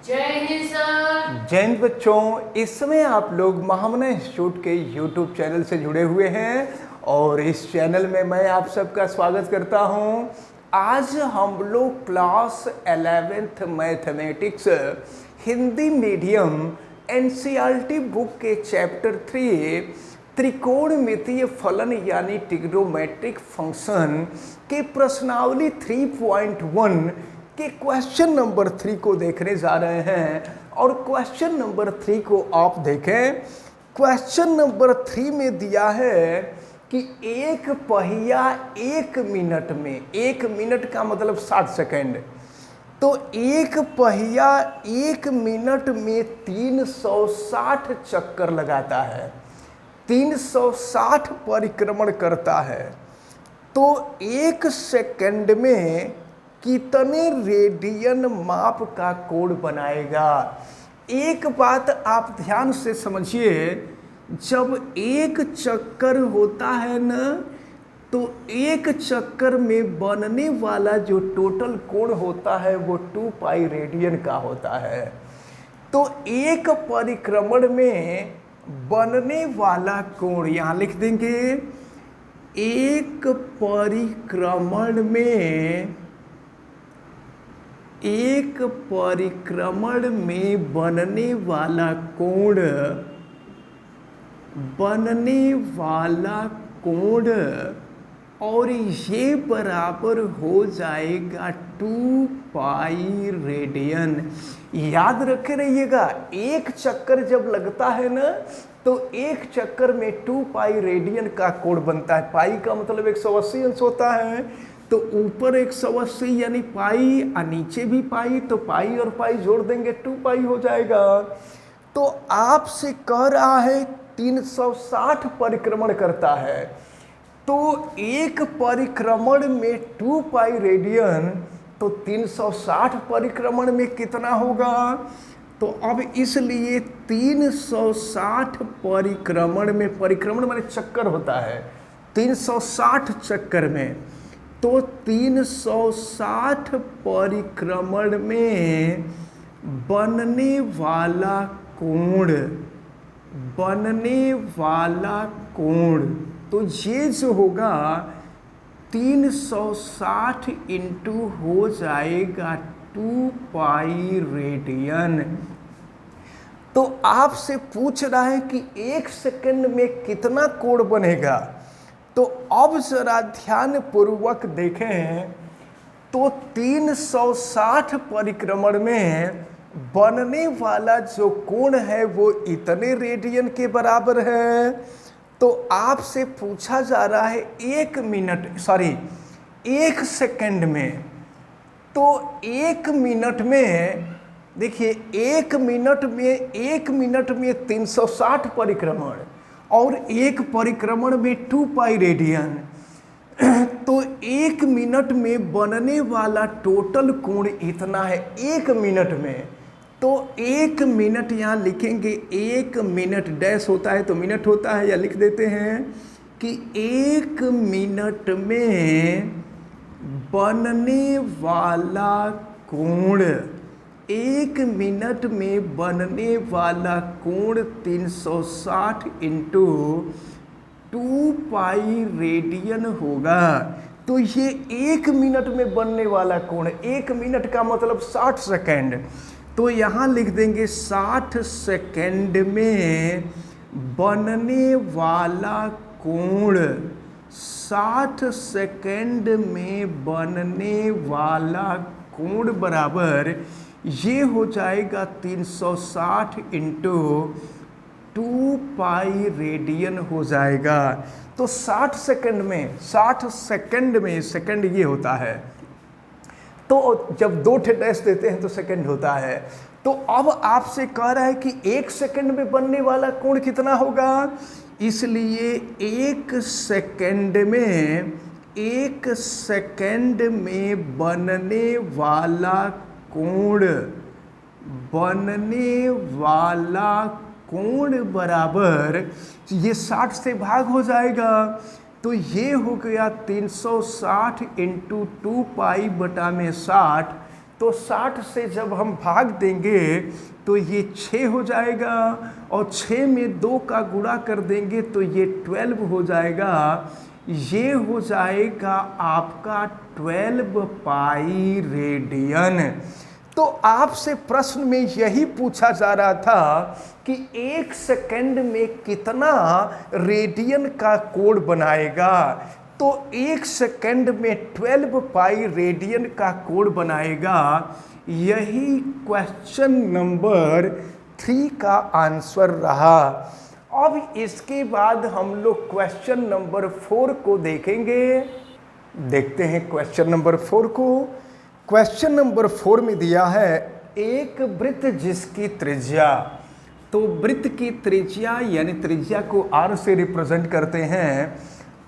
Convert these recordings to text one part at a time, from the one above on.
जय हिंद सर। जय हिंद बच्चों। इस समय आप लोग महामना इंस्टीट्यूट के यूट्यूब चैनल से जुड़े हुए हैं और इस चैनल में मैं आप सबका स्वागत करता हूं। आज हम लोग class 11th mathematics Hindi medium NCERT book के चैप्टर 3 त्रिकोणमितीय फलन यानी ट्रिग्नोमेट्रिक फंक्शन के प्रश्नावली 3.1 के क्वेश्चन नंबर 3 को देखने जा रहे हैं। और क्वेश्चन नंबर 3 को आप देखें। क्वेश्चन नंबर 3 में दिया है कि एक पहिया 1 मिनट में, 1 मिनट का मतलब 60 सेकेंड, तो एक पहिया 1 मिनट में 360 चक्कर लगाता है, 360 परिक्रमण करता है। तो 1 सेकंड में कितने रेडियन माप का कोण बनाएगा? एक बात आप ध्यान से समझिए, जब एक चक्कर होता है ना, तो एक चक्कर में बनने वाला जो टोटल कोण होता है वो 2 पाई रेडियन का होता है। तो एक परिक्रमण में बनने वाला कोण यहाँ लिख देंगे। एक परिक्रमण में बनने वाला कोण और ये बराबर हो जाएगा 2 पाई रेडियन। याद रखे रहिएगा, एक चक्कर जब लगता है ना, तो एक चक्कर में 2 पाई रेडियन का कोण बनता है। पाई का मतलब 180 अंश होता है, तो ऊपर 180 यानी पाई और नीचे भी पाई, तो पाई और पाई जोड़ देंगे 2 पाई हो जाएगा। तो आपसे कह रहा है 360 परिक्रमण करता है, तो एक परिक्रमण में 2 पाई रेडियन, तो 360 परिक्रमण में कितना होगा? तो अब इसलिए 360 परिक्रमण माने चक्कर होता है, 360 चक्कर में, तो 360 परिक्रमण में बनने वाला कोण, तो ये जो होगा 360 इंटू हो जाएगा 2 पाई रेडियन। तो आपसे पूछ रहा है कि 1 सेकंड में कितना कोण बनेगा। तो अब जरा ध्यान पूर्वक देखें, तो 360 परिक्रमण में बनने वाला जो कोण है वो इतने रेडियन के बराबर है। तो आपसे पूछा जा रहा है 1 सेकंड में, तो 1 मिनट में देखिए, 1 मिनट में 360 परिक्रमण और एक परिक्रमण में 2 पाई रेडियन, तो 1 मिनट में बनने वाला टोटल कोण इतना है 1 मिनट में। तो 1 मिनट यहाँ लिखेंगे, 1 मिनट डैश होता है तो मिनट होता है, या लिख देते हैं कि 1 मिनट में बनने वाला कोण, 1 मिनट में बनने वाला कोण 360 इंटू 2 पाई रेडियन होगा। तो ये 1 मिनट में बनने वाला कोण, 1 मिनट का मतलब 60 सेकेंड, तो यहाँ लिख देंगे 60 सेकेंड में बनने वाला कोण, 60 सेकेंड में बनने वाला कोण बराबर ये हो जाएगा 360 इंटू 2 पाई रेडियन हो जाएगा। तो 60 सेकेंड में सेकेंड ये होता है, तो जब 2 डैश देते हैं तो सेकंड होता है। तो अब आपसे कह रहा है कि 1 सेकंड में बनने वाला कोण कितना होगा, इसलिए 1 सेकंड में बनने वाला कोण बराबर ये 60 से भाग हो जाएगा, तो ये हो गया 360 इंटू 2 पाई बटा में 60, तो 60 से जब हम भाग देंगे तो ये 6 हो जाएगा, और 6 में 2 का गुणा कर देंगे तो ये 12 हो जाएगा। ये हो जाएगा आपका 12 पाई रेडियन। तो आपसे प्रश्न में यही पूछा जा रहा था कि 1 सेकंड में कितना रेडियन का कोड बनाएगा। तो 1 सेकंड में 12 पाई रेडियन का कोड बनाएगा। यही क्वेश्चन नंबर 3 का आंसर रहा। अब इसके बाद हम लोग क्वेश्चन नंबर 4 को देखेंगे। देखते हैं क्वेश्चन नंबर 4 को। क्वेश्चन नंबर 4 में दिया है एक वृत्त जिसकी त्रिज्या, तो वृत्त की त्रिज्या यानी त्रिज्या को r से रिप्रेजेंट करते हैं,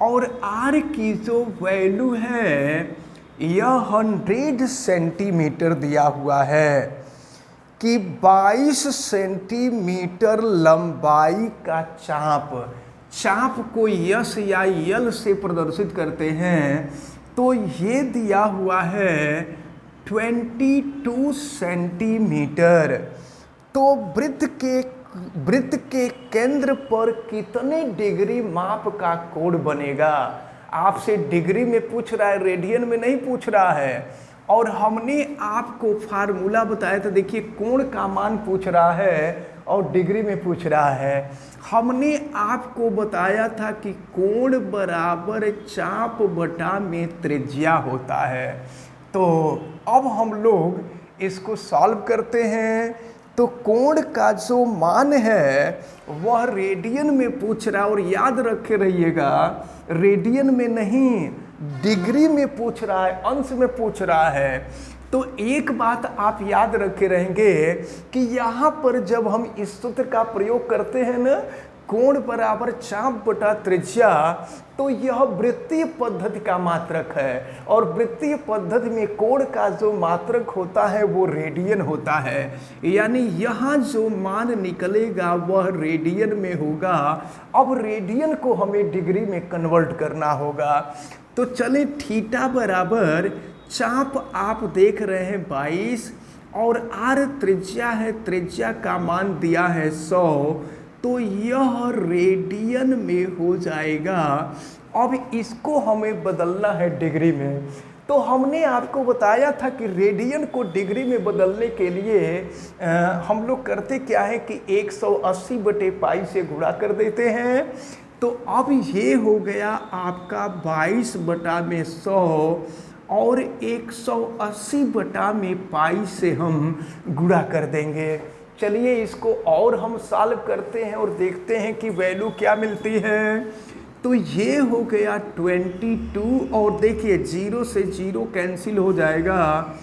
और r की जो वैल्यू है यह 100 सेंटीमीटर दिया हुआ है कि 22 सेंटीमीटर लंबाई का चाप को यस या यल से प्रदर्शित करते हैं। तो ये दिया हुआ है 22 सेंटीमीटर। तो वृत्त के केंद्र पर कितने डिग्री माप का कोण बनेगा। आपसे डिग्री में पूछ रहा है, रेडियन में नहीं पूछ रहा है। और हमने आपको फार्मूला बताया था, देखिए कोण का मान पूछ रहा है और डिग्री में पूछ रहा है। हमने आपको बताया था कि कोण बराबर चाप बटा में त्रिज्या होता है। तो अब हम लोग इसको सॉल्व करते हैं। तो कोण का जो मान है वह रेडियन में पूछ रहा है, और याद रखे रहिएगा रेडियन में नहीं डिग्री में पूछ रहा है, अंश में पूछ रहा है। तो एक बात आप याद रखे रहेंगे कि यहाँ पर जब हम इस सूत्र का प्रयोग करते हैं ना, कोण बराबर चाप बटा त्रिज्या, तो यह वृत्तीय पद्धति का मात्रक है, और वृत्तीय पद्धति में कोण का जो मात्रक होता है वो रेडियन होता है। यानी यहाँ जो मान निकलेगा वह रेडियन में होगा। अब रेडियन को हमें डिग्री में कन्वर्ट करना होगा। तो चले थीटा बराबर चाप आप देख रहे हैं 22, और आर त्रिज्या है, त्रिज्या का मान दिया है 100, तो यह रेडियन में हो जाएगा। अब इसको हमें बदलना है डिग्री में। तो हमने आपको बताया था कि रेडियन को डिग्री में बदलने के लिए हम लोग करते क्या है कि 180 बटे पाई से गुणा कर देते हैं। तो अब ये हो गया आपका 22 बटा में 100, और 180 बटा में पाई से हम गुणा कर देंगे। चलिए इसको और हम सॉल्व करते हैं और देखते हैं कि वैल्यू क्या मिलती है। तो ये हो गया 22, और देखिए 0 से 0 कैंसिल हो जाएगा,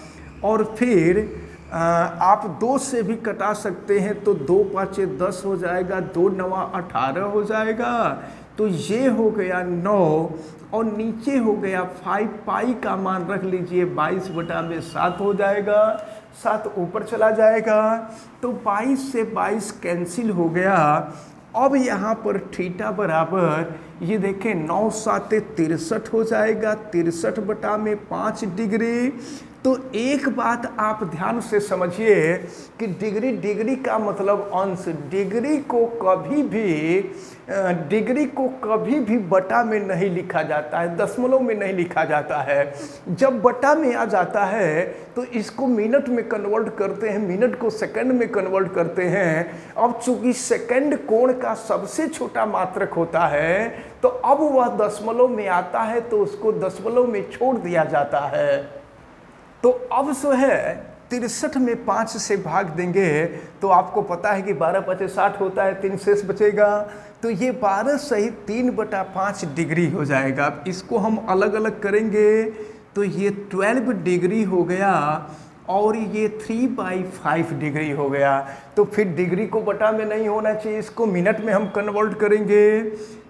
और फिर आप 2 से भी कटा सकते हैं, तो 2 5 10 हो जाएगा, 2 9 18 हो जाएगा। तो ये हो गया 9, और नीचे हो गया 5, पाई का मान रख लीजिए 22 बटा में 7 हो जाएगा, 7 ऊपर चला जाएगा। तो 22 से 22 कैंसिल हो गया। अब यहाँ पर थीटा बराबर ये देखें 9 7 63 हो जाएगा, 63 बटा में 5 डिग्री। तो एक बात आप ध्यान से समझिए कि डिग्री का मतलब अंश। डिग्री को कभी भी बटा में नहीं लिखा जाता है, दशमलव में नहीं लिखा जाता है। जब बटा में आ जाता है तो इसको मिनट में कन्वर्ट करते हैं, मिनट को सेकंड में कन्वर्ट करते हैं। अब चूंकि सेकंड कोण का सबसे छोटा मात्रक होता है, तो अब वह दशमलव में आता है, तो उसको दशमलव में छोड़ दिया जाता है। तो अब जो है 63 में 5 से भाग देंगे तो आपको पता है कि 12 5 60 होता है, 3 शेष बचेगा। तो ये 12 सहित 3 बटा 5 डिग्री हो जाएगा। अब इसको हम अलग अलग करेंगे तो ये 12 डिग्री हो गया, और ये 3/5 डिग्री हो गया। तो फिर डिग्री को बटा में नहीं होना चाहिए, इसको मिनट में हम कन्वर्ट करेंगे।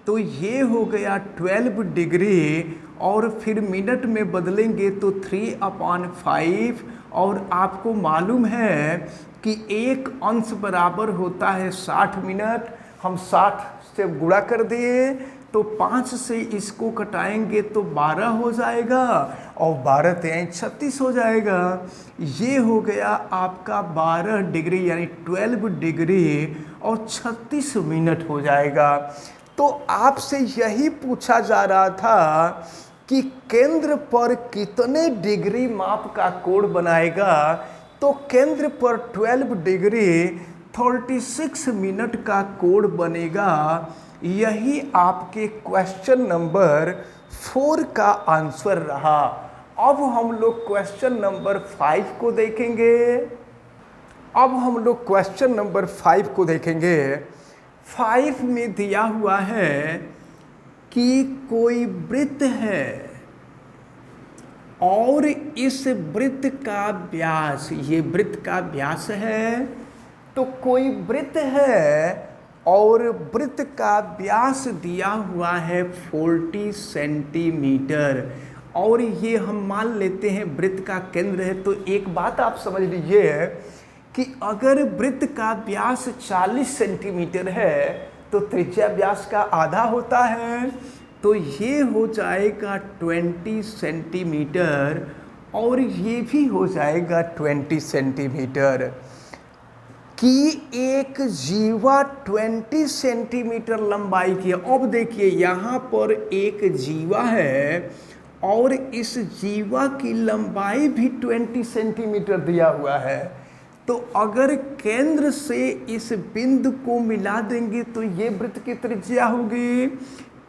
तो ये हो गया 12 डिग्री, और फिर मिनट में बदलेंगे तो 3/5। और आपको मालूम है कि एक अंश बराबर होता है 60 मिनट। हम 60 से गुणा कर दिए तो 5 से इसको घटाएंगे तो 12 हो जाएगा और 12 तेईं 36 हो जाएगा। ये हो गया आपका 12 डिग्री यानी 12 डिग्री और 36 मिनट हो जाएगा। तो आपसे यही पूछा जा रहा था कि केंद्र पर कितने डिग्री माप का कोण बनाएगा। तो केंद्र पर 12 डिग्री 36 मिनट का कोण बनेगा। यही आपके क्वेश्चन नंबर 4 का आंसर रहा। अब हम लोग क्वेश्चन नंबर 5 को देखेंगे। अब हम लोग क्वेश्चन नंबर 5 को देखेंगे। 5 में दिया हुआ है कि कोई वृत्त है और इस वृत्त का व्यास, ये वृत्त का व्यास है। तो कोई वृत्त है और वृत्त का व्यास दिया हुआ है 40 सेंटीमीटर और ये हम मान लेते हैं वृत्त का केंद्र है। तो एक बात आप समझ लीजिए कि अगर वृत्त का व्यास 40 सेंटीमीटर है तो त्रिज्या व्यास का आधा होता है। तो ये हो जाएगा 20 सेंटीमीटर और ये भी हो जाएगा 20 सेंटीमीटर। कि एक जीवा 20 सेंटीमीटर लंबाई की है। अब देखिए यहाँ पर एक जीवा है और इस जीवा की लंबाई भी 20 सेंटीमीटर दिया हुआ है। तो अगर केंद्र से इस बिंदु को मिला देंगे तो ये वृत्त की त्रिज्या होगी,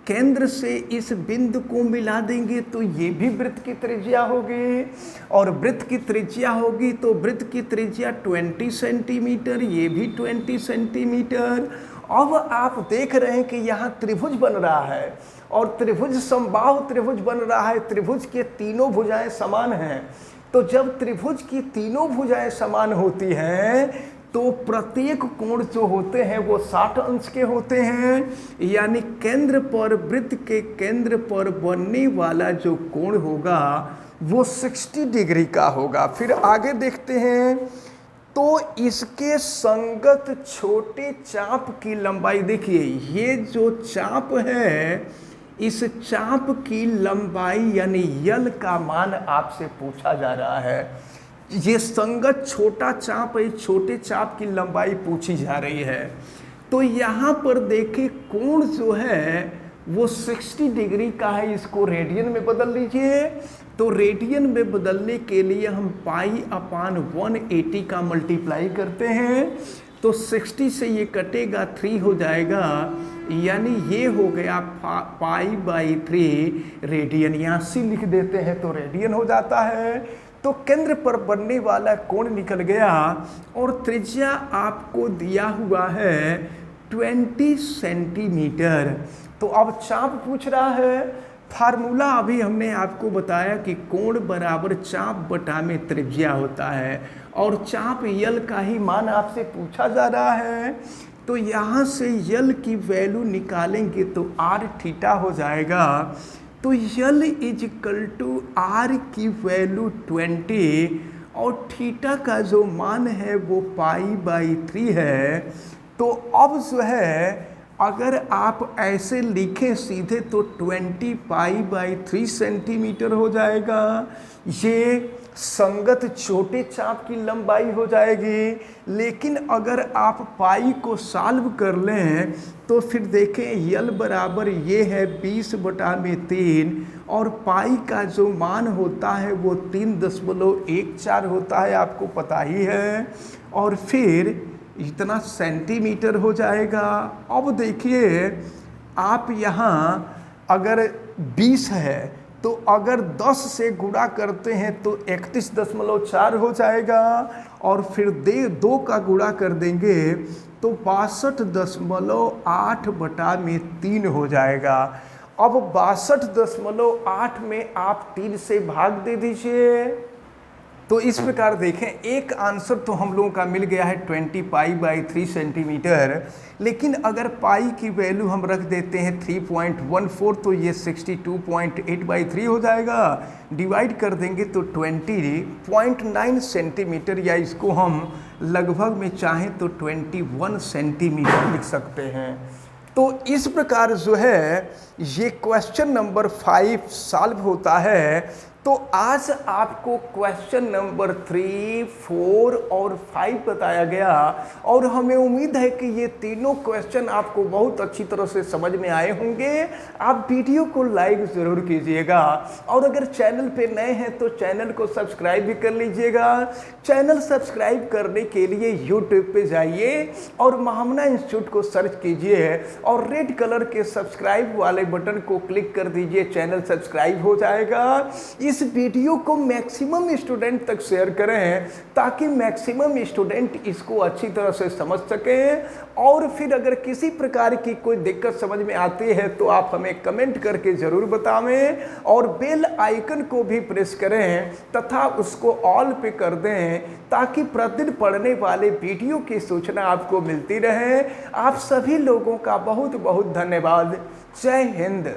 केंद्र से इस बिंदु को मिला देंगे तो ये भी वृत्त की त्रिज्या होगी और वृत्त की त्रिज्या होगी तो वृत्त की त्रिज्या 20 सेंटीमीटर, ये भी 20 सेंटीमीटर। अब आप देख रहे हैं कि यहाँ त्रिभुज बन रहा है और त्रिभुज समबाहु त्रिभुज बन रहा है। त्रिभुज के तीनों भुजाएं समान हैं। तो जब त्रिभुज की तीनों भुजाएं समान होती हैं तो प्रत्येक कोण जो होते हैं वो 60 अंश के होते हैं। यानी केंद्र पर, वृत्त के केंद्र पर बनने वाला जो कोण होगा वो 60 डिग्री का होगा। फिर आगे देखते हैं तो इसके संगत छोटे चाप की लंबाई, देखिए ये जो चाप है इस चाप की लंबाई यानी यल का मान आपसे पूछा जा रहा है। ये संगत छोटा चाप है, छोटे चाप की लंबाई पूछी जा रही है। तो यहाँ पर देखिए कोण जो है वो 60 डिग्री का है। इसको रेडियन में बदल लीजिए। तो रेडियन में बदलने के लिए हम पाई अपान 180 का मल्टीप्लाई करते हैं। तो 60 से ये कटेगा 3 हो जाएगा, यानी ये हो गया π/3 रेडियन। यहाँ सी लिख देते हैं तो रेडियन हो जाता है। तो केंद्र पर बनने वाला कोण निकल गया और त्रिज्या आपको दिया हुआ है 20 सेंटीमीटर। तो अब चाप पूछ रहा है। फार्मूला अभी हमने आपको बताया कि कोण बराबर चाप बटा में त्रिज्या होता है और चाप यल का ही मान आपसे पूछा जा रहा है। तो यहाँ से यल की वैल्यू निकालेंगे तो आर थीटा हो जाएगा। तो यल इजिकल टू आर की वैल्यू 20 और थीटा का जो मान है वो π/3 है। तो अब जो है अगर आप ऐसे लिखें सीधे तो 20 π/3 सेंटीमीटर हो जाएगा। ये संगत छोटे चाप की लंबाई हो जाएगी। लेकिन अगर आप पाई को सॉल्व कर लें तो फिर देखें यल बराबर ये है 20/3 और पाई का जो मान होता है वो 3.14 होता है, आपको पता ही है। और फिर इतना सेंटीमीटर हो जाएगा। अब देखिए आप यहाँ अगर 20 है तो अगर 10 से गुणा करते हैं तो 31.4 हो जाएगा और फिर 2 का गुणा कर देंगे तो 62.8/3 हो जाएगा। अब 62.8 में आप 3 से भाग दे दीजिए। तो इस प्रकार देखें एक आंसर तो हम लोगों का मिल गया है 20 π/3 सेंटीमीटर। लेकिन अगर पाई की वैल्यू हम रख देते हैं 3.14 तो ये 62.8/3 हो जाएगा। डिवाइड कर देंगे तो 20.9 सेंटीमीटर, या इसको हम लगभग में चाहें तो 21 सेंटीमीटर लिख सकते हैं। तो इस प्रकार जो है ये क्वेश्चन नंबर 5 सॉल्व होता है। तो आज आपको क्वेश्चन नंबर 3, 4 और 5 बताया गया और हमें उम्मीद है कि ये तीनों क्वेश्चन आपको बहुत अच्छी तरह से समझ में आए होंगे। आप वीडियो को लाइक ज़रूर कीजिएगा और अगर चैनल पे नए हैं तो चैनल को सब्सक्राइब भी कर लीजिएगा। चैनल सब्सक्राइब करने के लिए यूट्यूब पे जाइए और महामना इंस्टीट्यूट को सर्च कीजिए और रेड कलर के सब्सक्राइब वाले बटन को क्लिक कर दीजिए, चैनल सब्सक्राइब हो जाएगा। इस वीडियो को मैक्सिमम स्टूडेंट तक शेयर करें ताकि मैक्सिमम स्टूडेंट इसको अच्छी तरह से समझ सकें। और फिर अगर किसी प्रकार की कोई दिक्कत समझ में आती है तो आप हमें कमेंट करके ज़रूर बतावें और बेल आइकन को भी प्रेस करें तथा उसको ऑल पे कर दें ताकि प्रतिदिन पढ़ने वाले वीडियो की सूचना आपको मिलती रहे। आप सभी लोगों का बहुत बहुत धन्यवाद। जय हिंद।